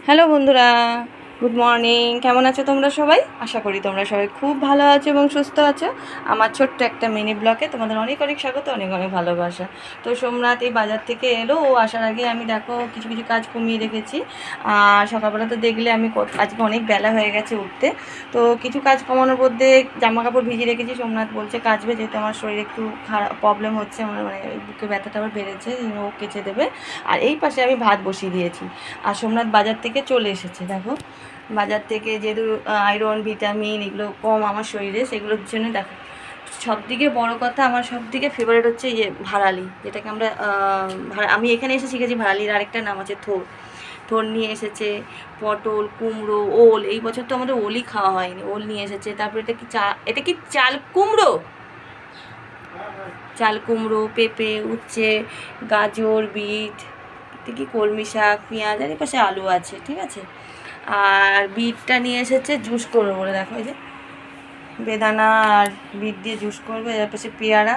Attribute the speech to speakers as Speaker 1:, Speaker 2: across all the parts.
Speaker 1: Hello বন্ধুরা, good morning. কেমন আছো তোমরা সবাই? আশা করি তোমরা সবাই খুব ভালো আছো এবং সুস্থ আছো। আমার ছোট্ট একটা মিনি ব্লগে তোমাদের অনেক অনেক স্বাগত, অনেক অনেক ভালোবাসা। তো সোমনাথ এই বাজার থেকে এলো, ও আসার আগে আমি দেখো কিছু কিছু কাজ কমিয়ে রেখেছি। আর সকালবেলা তো দেখলে আমি আজকে অনেক বেলা হয়ে গেছে উঠতে। তো কিছু কাজ কমানোর মধ্যে জামা কাপড় ভিজিয়ে রেখেছি, সোমনাথ বলছে কাচবে, যেহেতু আমার শরীরে একটু খারাপ প্রবলেম হচ্ছে, আমার মানে বুকে ব্যথাটা আবার বেড়েছে, ও কেচে দেবে। আর এই পাশে আমি ভাত বসিয়ে দিয়েছি। আর সোমনাথ বাজার থেকে চলে এসেছে, দেখো বাজার থেকে যেহেতু আয়রন ভিটামিন এগুলো কম আমার শরীরে, সেগুলোর জন্য দেখো সবথেকে বড় কথা, আমার সবথেকে ফেভারিট হচ্ছে ভাড়ালি, যেটাকে আমরা আমি এখানে এসে শিখেছি ভাড়ালির আরেকটা নাম আছে থোর। থোর নিয়ে এসেছে, পটল, কুমড়ো, ওল। এই বছর তো আমাদের ওলই খাওয়া হয়নি, ওল নিয়ে এসেছে। তারপরে এটা কি চাল কুমড়ো, চাল কুমড়ো, পেঁপে, উচ্ছে, গাজর, বিট, কি কলমি শাক, পেঁয়াজ, আর পাশে আলু আছে, ঠিক আছে। আর বিটটা নিয়ে এসেছে জুস করবে বলে, দেখো এই যে বেদানা আর বিট দিয়ে জুস করবে। এর পাশে পেয়ারা।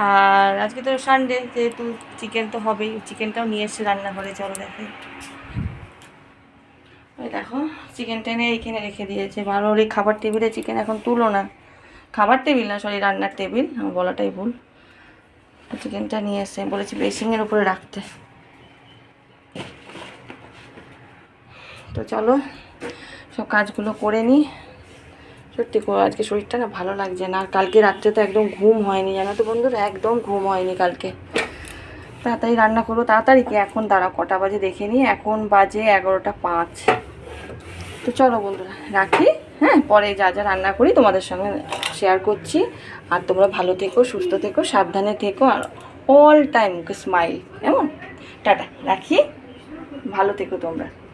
Speaker 1: আর আজকে তো সানডে, যেহেতু চিকেন তো হবেই, চিকেনটাও নিয়ে এসে রান্নাঘরে, চলো দেখে। ওই দেখো চিকেনটা এনে এইখানে রেখে দিয়েছে। ভালো, ওর এই খাবার টেবিলে চিকেন এখন তুলো না, খাবার টেবিল না, সরি রান্নার টেবিল, আমার বলাটাই ভুল। চিকেনটা নিয়ে এসে বলেছি বেসিংয়ের উপরে রাখতে। তো চলো সব কাজগুলো করে নিই। সত্যি করে আজকে শরীরটা না ভালো লাগছে না। আর কালকে রাত্রে তো একদম ঘুম হয়নি, জানো তো বন্ধুরা, একদম ঘুম হয়নি কালকে। তাড়াতাড়ি রান্না করবো, তাড়াতাড়ি কি এখন দাঁড়া কটা বাজে দেখে নিই, এখন বাজে 11টা 5। তো চলো বন্ধুরা রাখি, হ্যাঁ, পরে যা যা রান্না করি তোমাদের সঙ্গে শেয়ার করছি। আর তোমরা ভালো থেকো, সুস্থ থেকো, সাবধানে থেকো, আর অল টাইম স্মাইল, এমন। টাটা, রাখি, ভালো থেকো তোমরা।